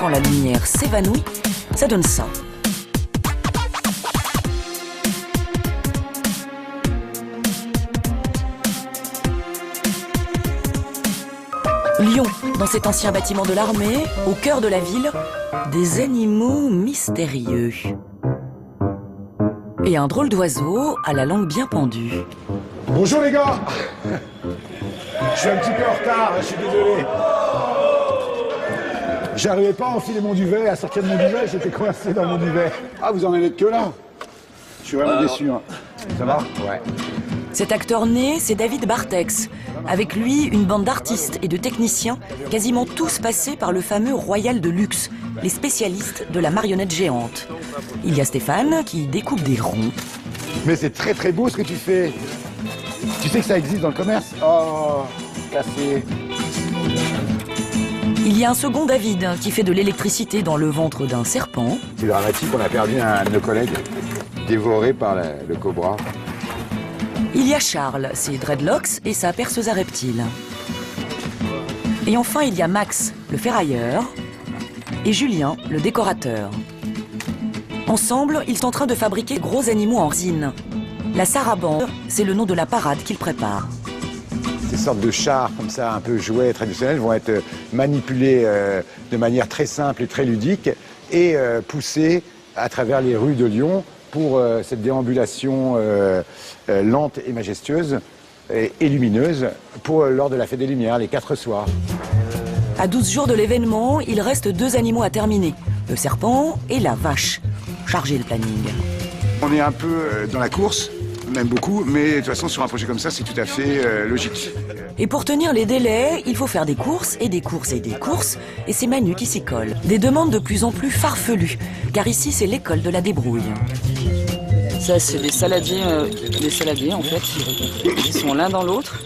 quand la lumière s'évanouit, ça donne ça. Lyon, dans cet ancien bâtiment de l'armée, au cœur de la ville, des animaux mystérieux. Et un drôle d'oiseau à la langue bien pendue. Bonjour les gars. Je suis un petit peu en retard, je suis désolé. J'arrivais pas à enfiler mon duvet, à sortir de mon duvet, j'étais coincé dans mon duvet. Ah, vous en avez que là? Je suis vraiment déçu. Hein. Ça va? Ouais. Cet acteur né, c'est David Bartex. Avec lui, une bande d'artistes et de techniciens, quasiment tous passés par le fameux Royal de Luxe, les spécialistes de la marionnette géante. Il y a Stéphane qui découpe des ronds. Mais c'est très très beau ce que tu fais. Tu sais que ça existe dans le commerce? Oh, cassé. Il y a un second David qui fait de l'électricité dans le ventre d'un serpent. C'est dramatique, on a perdu un de nos collègues, dévoré par le cobra. Il y a Charles, ses dreadlocks et sa perceuse à reptiles. Et enfin, il y a Max, le ferrailleur, et Julien, le décorateur. Ensemble, ils sont en train de fabriquer gros animaux en résine. La sarabande, c'est le nom de la parade qu'ils préparent. Ces sortes de chars comme ça, un peu jouets traditionnels, vont être manipulés de manière très simple et très ludique et poussés à travers les rues de Lyon pour cette déambulation lente et majestueuse et lumineuse lors de la Fête des Lumières, les 4 soirs. À 12 jours de l'événement, il reste 2 animaux à terminer, le serpent et la vache. Chargez le planning. On est un peu dans la course, même beaucoup, mais de toute façon sur un projet comme ça, c'est tout à fait logique. Et pour tenir les délais, il faut faire des courses et des courses et des courses, et c'est Manu qui s'y colle. Des demandes de plus en plus farfelues, car ici c'est l'école de la débrouille. Ça, c'est des saladiers en fait. Ils sont l'un dans l'autre.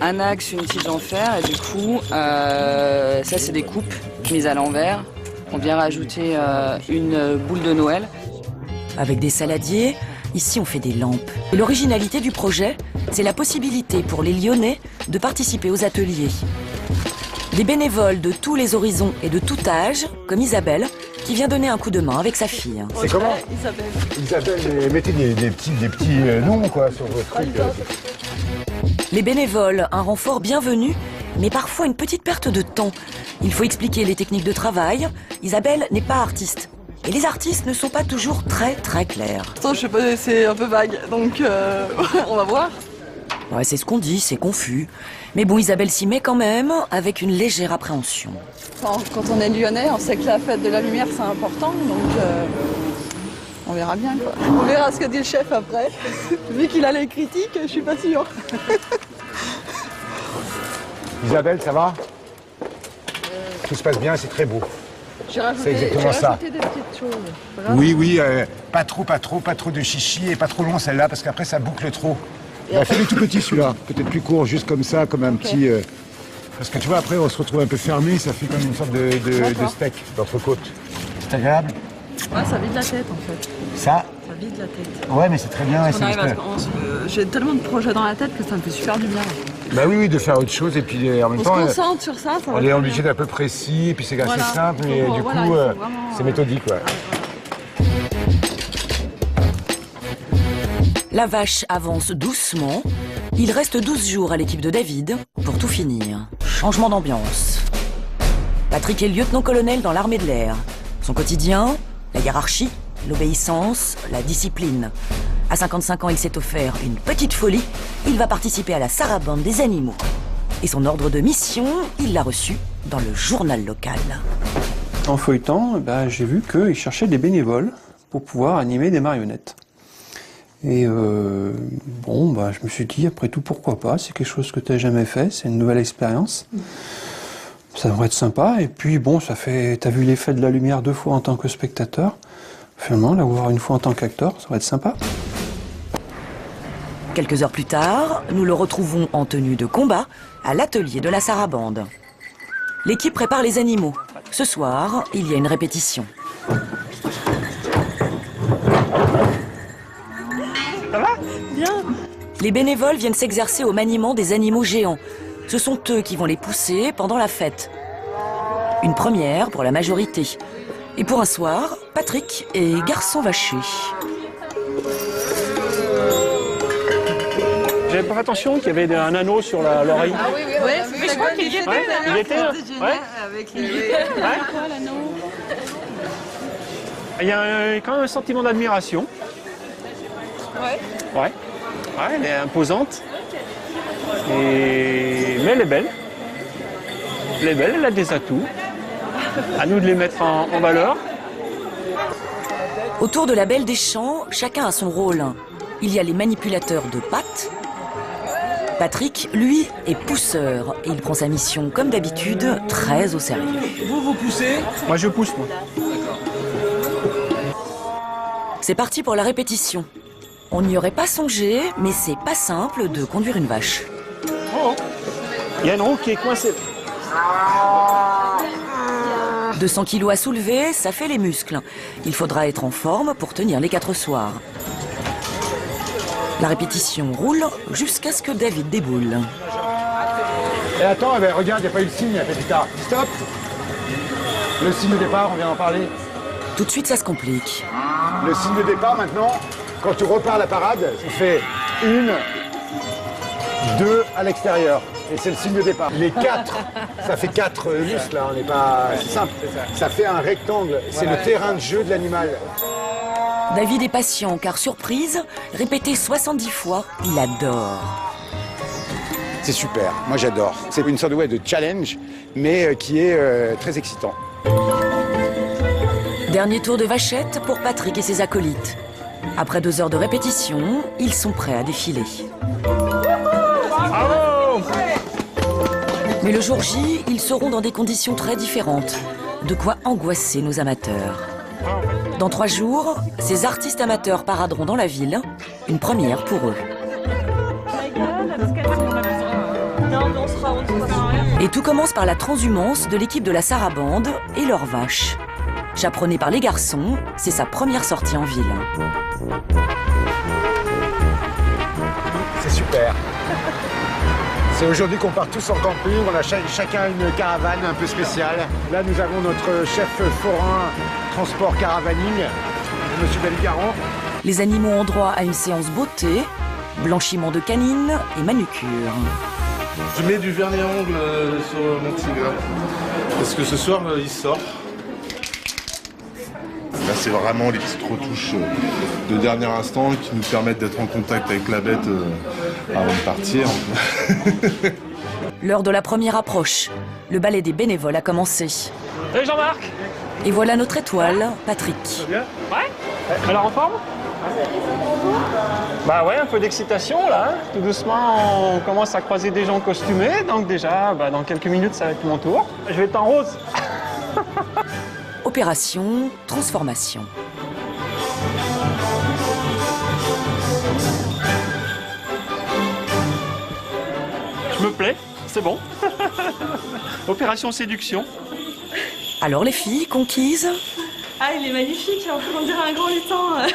Un axe, une tige en fer, et du coup, ça, c'est des coupes mises à l'envers. On vient rajouter une boule de Noël. Avec des saladiers, ici on fait des lampes. Et l'originalité du projet, c'est la possibilité pour les Lyonnais de participer aux ateliers. Des bénévoles de tous les horizons et de tout âge, comme Isabelle, qui vient donner un coup de main avec sa fille. C'est comment? Isabelle, mettez des petits noms quoi sur votre truc. Les bénévoles, un renfort bienvenu, mais parfois une petite perte de temps. Il faut expliquer les techniques de travail. Isabelle n'est pas artiste. Et les artistes ne sont pas toujours très clairs. Je sais pas, c'est un peu vague, donc on va voir. Ouais, c'est ce qu'on dit, c'est confus. Mais bon, Isabelle s'y met quand même, avec une légère appréhension. Quand on est lyonnais, on sait que la fête de la lumière c'est important, donc on verra bien quoi. On verra ce que dit le chef après. Vu qu'il a les critiques, je suis pas sûre. Isabelle, ça va? Tout se passe bien, c'est très beau. J'ai C'est exactement ça. rajouté des petites choses. Voilà. Oui, pas trop de chichi et pas trop long celle-là parce qu'après ça boucle trop. Fais-le tout petit celui-là, peut-être plus court, juste comme ça, comme un petit... Parce que tu vois, après on se retrouve un peu fermé, ça fait comme une sorte de steak d'entrecôte. C'est agréable? Ouais, ça vide la tête en fait. Ça vide la tête. Ouais, mais c'est très bien. J'ai tellement de projets dans la tête que ça me fait super du bien. Bah oui, de faire autre chose et puis en même temps... On se concentre sur ça, ça va. On est obligé d'être un peu précis et puis c'est assez simple, mais du coup, c'est méthodique. Ouais. La vache avance doucement. Il reste 12 jours à l'équipe de David pour tout finir. Changement d'ambiance. Patrick est lieutenant-colonel dans l'armée de l'air. Son quotidien, la hiérarchie, l'obéissance, la discipline. À 55 ans, il s'est offert une petite folie. Il va participer à la sarabande des animaux. Et son ordre de mission, il l'a reçu dans le journal local. En feuilletant, j'ai vu qu'ils cherchaient des bénévoles pour pouvoir animer des marionnettes. Et je me suis dit, après tout, pourquoi pas? C'est quelque chose que tu n'as jamais fait, c'est une nouvelle expérience. Ça devrait être sympa. Et puis, t'as vu l'effet de la lumière 2 fois en tant que spectateur. Finalement, la voir une fois en tant qu'acteur, ça va être sympa. Quelques heures plus tard, nous le retrouvons en tenue de combat à l'atelier de la sarabande. L'équipe prépare les animaux. Ce soir, il y a une répétition. Ça va? Bien. Les bénévoles viennent s'exercer au maniement des animaux géants. Ce sont eux qui vont les pousser pendant la fête. Une première pour la majorité. Et pour un soir, Patrick est garçon vaché. J'avais pas attention qu'il y avait un anneau sur l'oreille. Ah oui, mais je crois qu'il y était. Il y était là. Ouais. Avec les... Il y a quand même un sentiment d'admiration. Ouais. Ouais. Ouais, elle est imposante. Mais elle est belle. Elle est belle, elle a des atouts. À nous de les mettre en valeur. Autour de la Belle des Champs, chacun a son rôle. Il y a les manipulateurs de pattes. Patrick, lui, est pousseur et il prend sa mission, comme d'habitude, très au sérieux. Vous poussez? Moi, je pousse, moi. C'est parti pour la répétition. On n'y aurait pas songé, mais c'est pas simple de conduire une vache. Oh. Il y a une roue qui est coincée. 200 kilos à soulever, ça fait les muscles. Il faudra être en forme pour tenir les 4 soirs. La répétition roule jusqu'à ce que David déboule. Et attends, eh ben, regarde, il n'y a pas eu le signe, Pépita. Stop. Le signe de départ, on vient d'en parler. Tout de suite, ça se complique. Le signe de départ, maintenant, quand tu repars la parade, tu fais 1, 2 à l'extérieur. Et c'est le signe de départ. Les 4, ça fait 4 muscles, là, on n'est pas... C'est simple. Ça fait un rectangle. C'est le terrain de jeu de l'animal. David est patient, car surprise, répété 70 fois, il adore. C'est super, moi j'adore. C'est une sorte de challenge, mais qui est très excitant. Dernier tour de vachette pour Patrick et ses acolytes. Après 2 heures de répétition, ils sont prêts à défiler. Bravo! Mais le jour J, ils seront dans des conditions très différentes. De quoi angoisser nos amateurs. Dans 3 jours, ces artistes amateurs paraderont dans la ville, une première pour eux. Et tout commence par la transhumance de l'équipe de la Sarabande et leurs vaches. Chaperonnée par les garçons, c'est sa première sortie en ville. C'est super. C'est aujourd'hui qu'on part tous en camping, on a chacun une caravane un peu spéciale. Là, nous avons notre chef forain transport caravaning, Monsieur Belgaran. Les animaux ont droit à une séance beauté, blanchiment de canines et manucure. Je mets du vernis à ongles sur mon tigre. Parce que ce soir, il sort. Là, c'est vraiment les petites retouches de dernier instant qui nous permettent d'être en contact avec la bête avant de partir. L'heure de la première approche. Le ballet des bénévoles a commencé. Salut Jean-Marc! Et voilà notre étoile, Patrick. Bien? Ouais? Alors en forme? Bah ouais, un peu d'excitation là. Hein. Tout doucement, on commence à croiser des gens costumés. Donc déjà, dans quelques minutes, ça va être mon tour. Je vais être en rose. Opération transformation. Je me plais, c'est bon. Opération séduction. Alors les filles, conquises? Ah, il est magnifique, on dirait un grand lutin.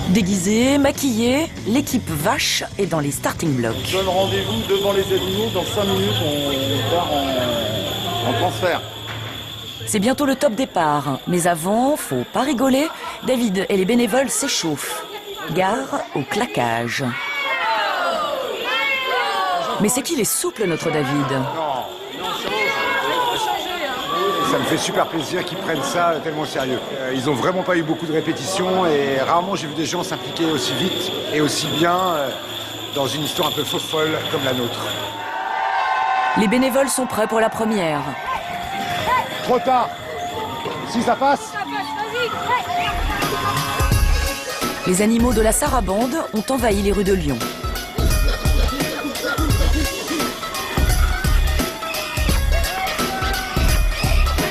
Déguisées, maquillées, l'équipe vache est dans les starting blocks. Je donne rendez-vous devant les animaux. Dans 5 minutes, on part en transfert. C'est bientôt le top départ, mais avant, faut pas rigoler, David et les bénévoles s'échauffent. Gare au claquage. Mais c'est qu'il est souple, notre David. Ça me fait super plaisir qu'ils prennent ça tellement au sérieux. Ils n'ont vraiment pas eu beaucoup de répétitions et rarement j'ai vu des gens s'impliquer aussi vite et aussi bien dans une histoire un peu fausse folle comme la nôtre. Les bénévoles sont prêts pour la première. Trop tard. Si ça passe. Les animaux de la Sarabande ont envahi les rues de Lyon.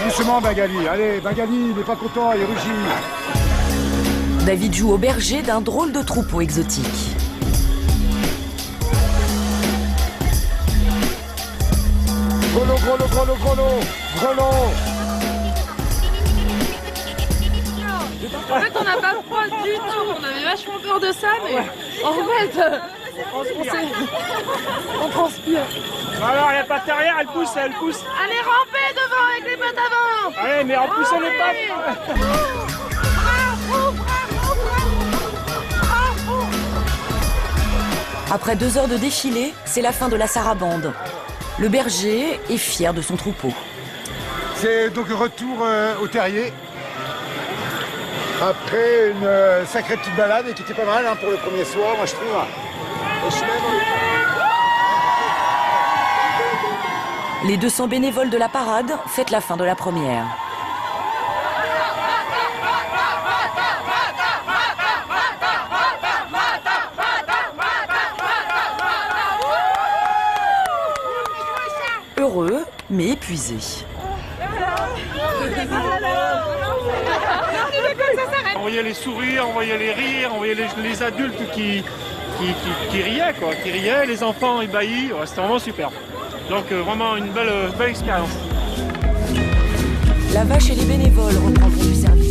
Doucement, Bengali. Allez, Bengali, il n'est pas content, il rugit. David joue au berger d'un drôle de troupeau exotique. Grelot, grelot, grelot, grelot. Grelot. En fait, on n'a pas froid du tout. On avait vachement peur de ça, mais en fait, On transpire. Alors la patte arrière, elle pousse, elle pousse. Allez, rampez devant avec les pattes avant. Allez, mais en poussant les pattes. Après 2 heures de défilé, c'est la fin de la sarabande. Le berger est fier de son troupeau. C'est donc retour au terrier. Après une sacrée petite balade et qui était pas mal pour le premier soir, moi je trouve. Les 200 bénévoles de la parade fêtent la fin de la première. Heureux, mais épuisés. On voyait les sourires, on voyait les rires, on voyait les adultes qui riaient, quoi, qui riaient, les enfants ébahis. Ouais, c'était vraiment super. Donc vraiment une belle expérience. La vache et les bénévoles reprendront du service.